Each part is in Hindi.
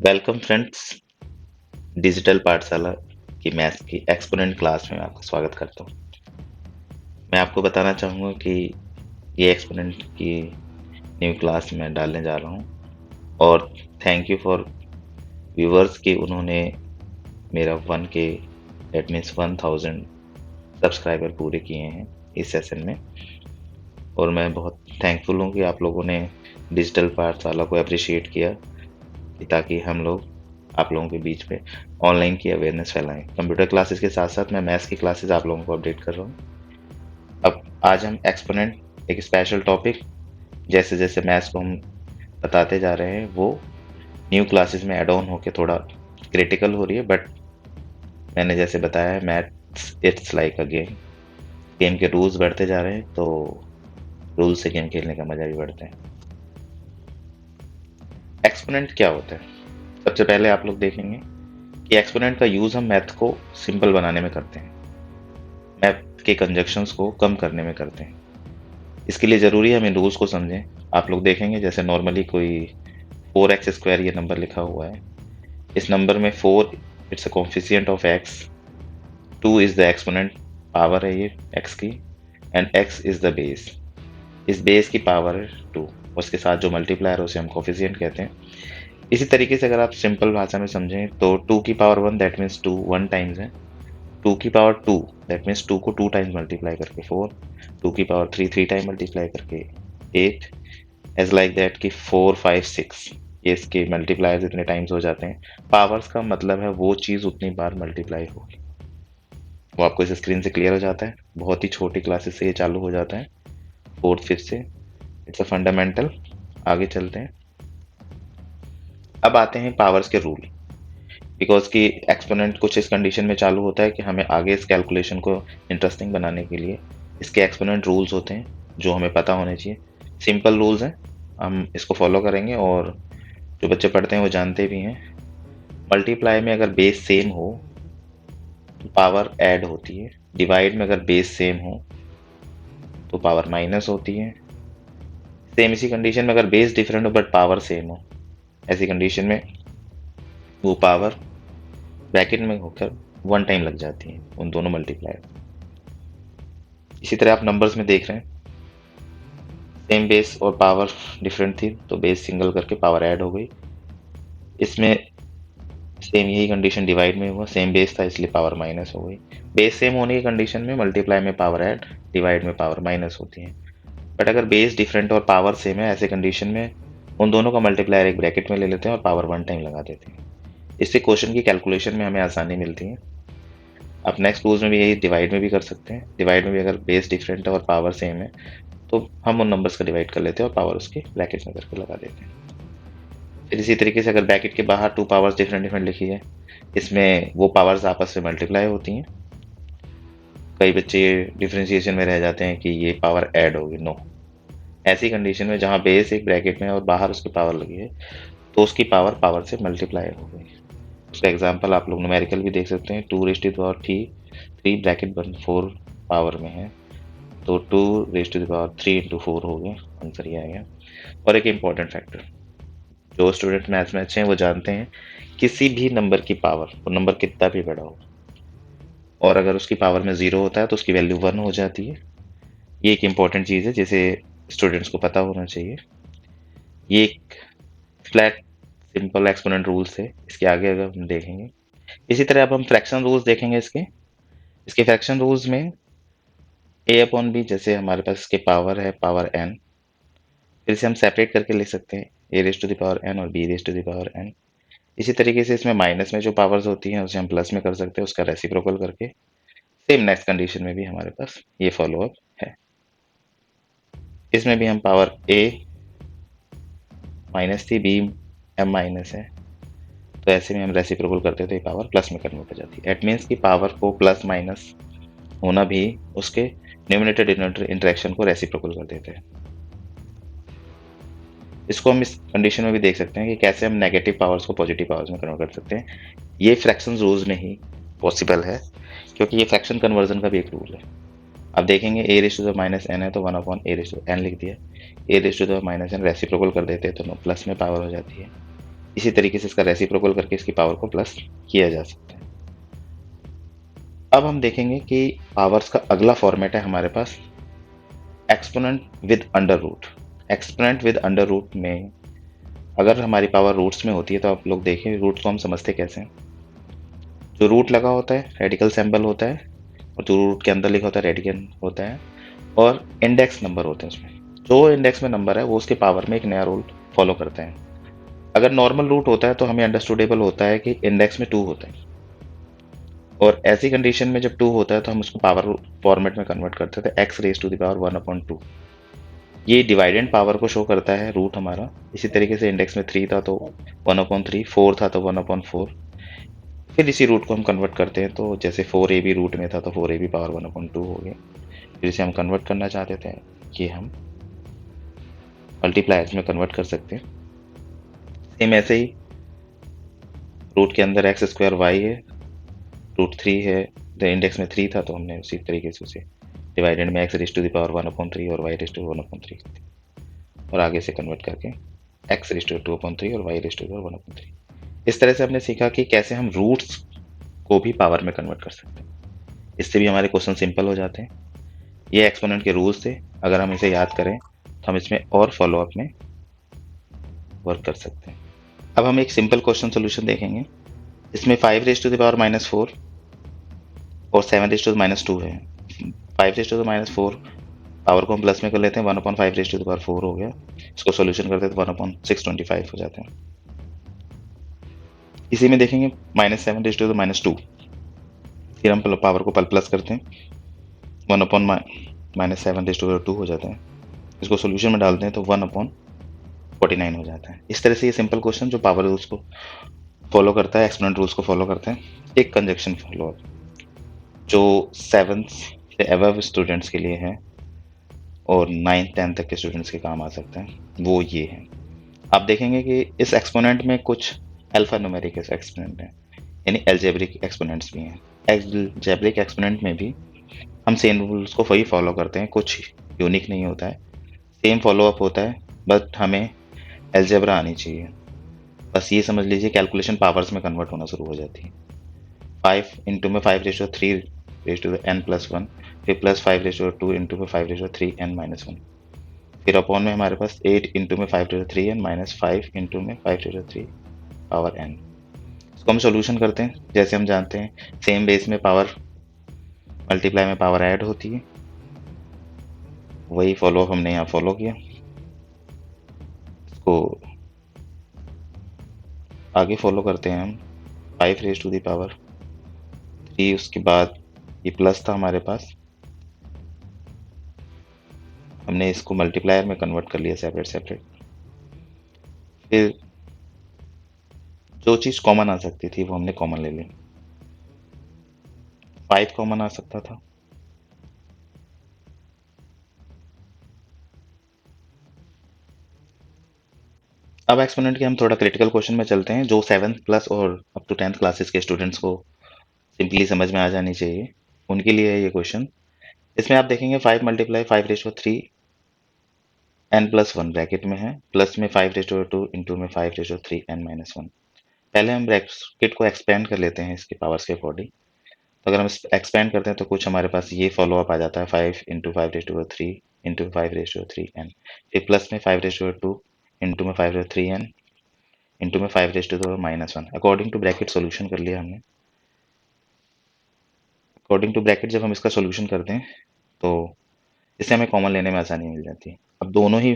Welcome friends. डिजिटल पाठशाला की मैथ्स की एक्सपोनेंट क्लास में आपका स्वागत करता हूँ। मैं आपको बताना चाहूँगा कि ये एक्सपोनेंट की न्यू क्लास मैं डालने जा रहा हूँ और थैंक यू फॉर व्यूवर्स कि उन्होंने मेरा 1K दैट मीन्स 1000 सब्सक्राइबर पूरे किए हैं इस सेशन में। और मैं बहुत थैंकफुल हूँ कि आप लोगों ने डिजिटल पाठशाला को अप्रिशिएट किया कि ताकि हम लोग आप लोगों के बीच में ऑनलाइन की अवेयरनेस फैलाएं। कंप्यूटर क्लासेस के साथ साथ मैं मैथ्स की क्लासेस आप लोगों को अपडेट कर रहा हूँ। अब आज हम एक्सपोनेंट एक स्पेशल टॉपिक जैसे जैसे मैथ्स को हम बताते जा रहे हैं वो न्यू क्लासेस में एड ऑन होके थोड़ा क्रिटिकल हो रही है, बट मैंने जैसे बताया है maths it's like a game. Game के रूल्स बढ़ते जा रहे हैं तो रूल से गेम खेलने का मजा भी बढ़ता है। एक्सपोनेंट क्या होता है? सबसे पहले आप लोग देखेंगे कि एक्सपोनेंट का यूज हम मैथ को सिंपल बनाने में करते हैं, मैथ के कंजक्शंस को कम करने में करते हैं। इसके लिए ज़रूरी है हम इन रूल्स को समझें। आप लोग देखेंगे जैसे नॉर्मली कोई 4x² ये नंबर लिखा हुआ है। इस नंबर में 4 it's a coefficient of x, 2 is the exponent power है ये x की, and x is the base. इस बेस की पावर है 2, उसके साथ जो मल्टीप्लायर है उसे हम कोफिशिएंट कहते हैं। इसी तरीके से अगर आप सिंपल भाषा में समझें तो 2 की पावर 1 दैट मीन्स 2 1 टाइम्स है, 2 की पावर 2 दैट मीन्स 2 को 2 टाइम्स मल्टीप्लाई करके 4, 2 की पावर 3 3 टाइम मल्टीप्लाई करके 8, एज लाइक दैट कि 4 5 6 ये इसके मल्टीप्लायर्स इतने टाइम्स हो जाते हैं। पावर्स का मतलब है वो चीज़ उतनी बार मल्टीप्लाई होगी। वो आपको इस स्क्रीन से क्लियर हो जाता है। बहुत ही छोटी क्लासेस से ये चालू हो जाता है, फोर्थ फिफ्थ से। It's a fundamental. आगे चलते हैं। अब आते हैं पावर्स के रूल। बिकॉज कि एक्सपोनेंट कुछ इस कंडीशन में चालू होता है कि हमें आगे इस कैलकुलेशन को इंटरेस्टिंग बनाने के लिए इसके एक्सपोनेंट रूल्स होते हैं जो हमें पता होने चाहिए। सिंपल रूल्स हैं, हम इसको फॉलो करेंगे और जो बच्चे पढ़ते हैं वो जानते भी हैं। मल्टीप्लाई में अगर बेस सेम हो तो पावर ऐड होती है, डिवाइड में अगर बेस सेम हो तो पावर माइनस होती है। सेम इसी कंडीशन में अगर बेस डिफरेंट हो बट पावर सेम हो, ऐसी कंडीशन में वो पावर ब्रैकेट में होकर 1 टाइम लग जाती है उन दोनों मल्टीप्लायर। इसी तरह आप नंबर्स में देख रहे हैं, सेम बेस और पावर डिफरेंट थी तो बेस सिंगल करके पावर ऐड हो गई। इसमें सेम यही कंडीशन डिवाइड में हुआ, सेम बेस था इसलिए पावर माइनस हो गई। बेस सेम होने की कंडीशन में मल्टीप्लाई में पावर ऐड, डिवाइड में पावर माइनस होती है। बट अगर बेस डिफरेंट और पावर सेम है, ऐसे कंडीशन में उन दोनों का मल्टीप्लायर एक ब्रैकेट में ले लेते हैं और पावर 1 टाइम लगा देते हैं। इससे क्वेश्चन की कैलकुलेशन में हमें आसानी मिलती है। आप नेक्स्ट रूल्स में भी यही डिवाइड में भी कर सकते हैं। डिवाइड में भी अगर बेस डिफरेंट है और पावर सेम है तो हम उन नंबर्स का डिवाइड कर लेते हैं और पावर उसके ब्रैकेट में करके लगा देते हैं। फिर इसी तरीके से अगर ब्रैकेट के बाहर 2 पावर्स डिफरेंट डिफरेंट लिखी है, इसमें वो पावर्स आपस में मल्टीप्लाई होती हैं। कई बच्चे डिफरेंशिएशन में रह जाते हैं कि ये पावर ऐड होगी, नो। ऐसी कंडीशन में जहाँ बेस एक ब्रैकेट में और बाहर उसकी पावर लगी है तो उसकी पावर पावर से मल्टीप्लाई हो गई। उसका एग्जांपल आप लोग न्यूमेरिकल भी देख सकते हैं। 2 raise to the power 3 bracket बन 4 पावर में है तो 2 raise to the power 3 into 4 हो गया, आंसर ये आ गया। और एक इम्पॉर्टेंट फैक्टर, जो स्टूडेंट मैथ्स में अच्छे हैं वो जानते हैं, किसी भी नंबर की पावर, वो नंबर कितना भी बड़ा हो, और अगर उसकी पावर में 0 होता है तो उसकी वैल्यू 1 हो जाती है। ये एक इम्पॉर्टेंट चीज़ है जिसे स्टूडेंट्स को पता होना चाहिए। ये एक फ्लैट सिंपल एक्सपोनेंट रूल्स है। इसके आगे अगर हम देखेंगे, इसी तरह अब हम फ्रैक्शन रूल्स देखेंगे। इसके इसके फ्रैक्शन रूल्स में ए अपॉन बी, जैसे हमारे पास इसके पावर है पावर एन, फिर से हम सेपरेट करके लिख सकते हैं A raise to the power N और B raise to the power N. इसी तरीके से इसमें माइनस में जो पावर्स होती हैं उसे हम प्लस में कर सकते हैं उसका रेसिप्रोकल करके। सेम नेक्स्ट कंडीशन में भी हमारे पास ये फॉलो अप है। इसमें भी हम पावर ए माइनस थी, बी एम माइनस है, तो ऐसे में हम रेसिप्रोकल करते थे पावर प्लस में कन्वर्ट हो जाती है। एट मीन्स की पावर को प्लस माइनस होना भी उसके न्यूमिनेटर डिनोमिनेटर इंटरेक्शन को रेसिप्रोकल कर देते हैं। इसको हम इस कंडीशन में भी देख सकते हैं कि कैसे हम नेगेटिव पावर्स को पॉजिटिव पावर्स में कन्वर्ट कर सकते हैं। ये फ्रैक्शन रूल्स में ही पॉसिबल है क्योंकि ये फ्रैक्शन कन्वर्जन का भी एक रूल है। अब देखेंगे A raise to the minus N है तो 1 upon A raise to N लिख दिया। A raise to the minus N reciprocal कर देते हैं तो प्लस में पावर हो जाती है। इसी तरीके से इसका रेसिप्रोकल करके इसकी पावर को प्लस किया जा सकता है। अब हम देखेंगे कि पावर्स का अगला फॉर्मेट है हमारे पास exponent with under root. Exponent with under root में अगर हमारी पावर रूट्स में होती है तो आप लोग देखें रूट को हम समझते कैसे हैं। जो रूट लगा होता है रेडिकल सिंबल होता है, और जो रूट के अंदर लिखा होता है रेडिकन होता है, और इंडेक्स नंबर होते हैं उसमें। जो इंडेक्स में नंबर है वो उसके पावर में एक नया रूल फॉलो करते हैं। अगर नॉर्मल रूट होता है तो हमें अंडरस्टूडेबल होता है कि इंडेक्स में 2 होता है, और ऐसी कंडीशन में जब 2 होता है तो हम उसको पावर फॉर्मेट में कन्वर्ट करते थे x raise to the power 1/2। ये डिवाइडेंड पावर को शो करता है रूट हमारा। इसी तरीके से इंडेक्स में 3 था तो 1/3, 4 था तो 1/4। फिर इसी रूट को हम कन्वर्ट करते हैं, तो जैसे 4ab रूट में था तो 4ab पावर 1/2 हो गया। फिर इसे हम कन्वर्ट करना चाहते थे कि हम मल्टीप्लायर्स में कन्वर्ट कर सकते हैं। सेम ऐसे ही रूट के अंदर एक्स स्क्वायर वाई है, रूट 3 है, द इंडेक्स में 3 था तो हमने उसी तरीके से उसे डिवाइडेड में x raise to the power 1/3 और वाई रेज टू 1/3, और आगे से कन्वर्ट करके एक्स रेज टू 2/3 और वाई रेज टू 1/3। इस तरह से हमने सीखा कि कैसे हम रूट्स को भी पावर में कन्वर्ट कर सकते हैं। इससे भी हमारे क्वेश्चन सिंपल हो जाते हैं। ये एक्सपोनेंट के रूल्स थे, अगर हम इसे याद करें तो हम इसमें और फॉलोअप में वर्क कर सकते हैं। अब हम एक सिंपल क्वेश्चन सोल्यूशन देखेंगे। इसमें 5 रेज टू द पावर -4 और 7 रेज टू द -2 है। 5 रेज टू द -4 पावर को हम प्लस में कर लेते हैं, 1/5 रेज टू द पावर 4 हो गया। इसको सोल्यूशन करते हैं तो 1/625 हो जाते हैं। इसी में देखेंगे -7 रेज टू द -2, फिर हम पावर को प्लस करते हैं, 1/-7 रेज टू द 2 हो जाता है। इसको सोल्यूशन में डालते हैं तो 1/49 हो जाता है। इस तरह से ये सिंपल क्वेश्चन जो पावर रूल्स को फॉलो करता है, एक्सपोनेंट रूल्स को फॉलो करते हैं, एक कंजक्शन फॉलो जो 7th से अबव स्टूडेंट्स के लिए है और 9th 10th तक के स्टूडेंट्स के काम आ सकते हैं, वो ये है। आप देखेंगे कि इस एक्सपोनेंट में कुछ अल्फा न्यूमेरिक एक्सपोनेंट हैं, यानी अलजेब्रिक एक्सपोनेंट्स भी हैं। अलजेब्रिक एक्सपोनेंट में भी हम सेम रूल्स को वही फॉलो करते हैं, कुछ यूनिक नहीं होता है, सेम फॉलोअप होता है, बट हमें अलजेब्रा आनी चाहिए। बस ये समझ लीजिए कैलकुलेशन पावर्स में कन्वर्ट होना शुरू हो जाती है। 5 इंटू में 5/3 रेज टू द n+1, फिर +5/2 इंटू में 5/3n-1, फिर अपॉन में हमारे पास 8 इंटू में 5/3n -5 इंटू में 5/3 पावर n। इसको हम सोल्यूशन करते हैं, जैसे हम जानते हैं सेम बेस में पावर मल्टीप्लाई में पावर ऐड होती है, वही फॉलो हमने यहाँ फॉलो किया। इसको आगे फॉलो करते हैं हम 5 रेज टू द पावर 3, उसके बाद ये प्लस था हमारे पास, हमने इसको मल्टीप्लायर में कन्वर्ट कर लिया सेपरेट सेपरेट। फिर जो चीज़ कॉमन आ सकती थी वो हमने कॉमन ले ली, 5 कॉमन आ सकता था, अब एक्सपोनेंट के हम थोड़ा क्रिटिकल क्वेश्चन में चलते हैं जो 7th प्लस और अप टू 10th क्लासेस के स्टूडेंट्स को सिंपली समझ में आ जानी चाहिए, उनके लिए है ये क्वेश्चन। इसमें आप देखेंगे 5 × 5/3 n+1 ब्रैकेट में है, प्लस में 5/2 इंटू में 5/3n-1। पहले हम ब्रैकेट को एक्सपेंड कर लेते हैं इसके पावर्स के अकॉर्डिंग। तो अगर हम एक्सपेंड करते हैं तो कुछ हमारे पास ये फॉलो अप आ जाता है, 5 इंटू 5/3 इंटू 5/3n, फिर प्लस में 5/2 इंटू में 5/3n इंटू में 5/-1 अकॉर्डिंग टू ब्रैकेट सोल्यूशन कर लिया हमने। अकॉर्डिंग टू ब्रैकेट जब हम इसका सोल्यूशन करते हैं तो इससे हमें कॉमन लेने में आसानी मिल जाती है। अब दोनों ही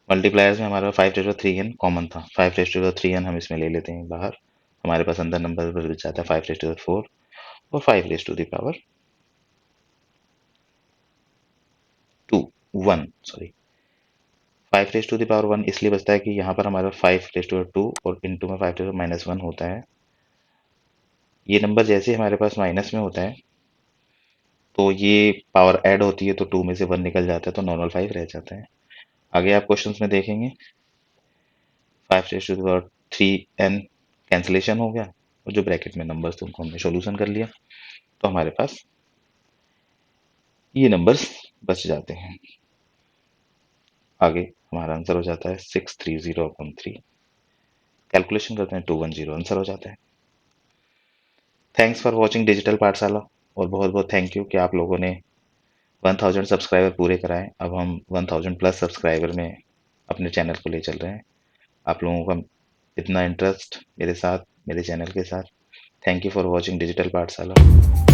मल्टीप्लायर्स में हमारा 5/3n कॉमन था, 5/3n हम इसमें ले लेते हैं बाहर, हमारे पास अंदर नंबर बच जाता है 5/4 और 5/1 सॉरी 5/1 इसलिए बचता है कि यहाँ पर हमारा 5/2 और इंटू में 5/-1 होता है। ये नंबर जैसे हमारे पास माइनस में होता है तो ये पावर ऐड होती है तो 2 में से 1 निकल जाता है तो नॉर्मल 5 रह जाता है। आगे आप क्वेश्चंस में देखेंगे 5/3n कैंसिलेशन हो गया, और जो ब्रैकेट में नंबर्स थे उनको हमने सोल्यूशन कर लिया, तो हमारे पास ये नंबर्स बच जाते हैं। आगे हमारा आंसर हो जाता है 630/3। कैलकुलेशन करते हैं 210 आंसर हो जाता है। थैंक्स फॉर वॉचिंग डिजिटल पाठशाला, और बहुत बहुत थैंक यू कि आप लोगों ने 1000 सब्सक्राइबर पूरे कराए। अब हम 1000 प्लस सब्सक्राइबर में अपने चैनल को ले चल रहे हैं। आप लोगों का इतना इंटरेस्ट मेरे साथ, मेरे चैनल के साथ, thank you for watching digital पाठशाला।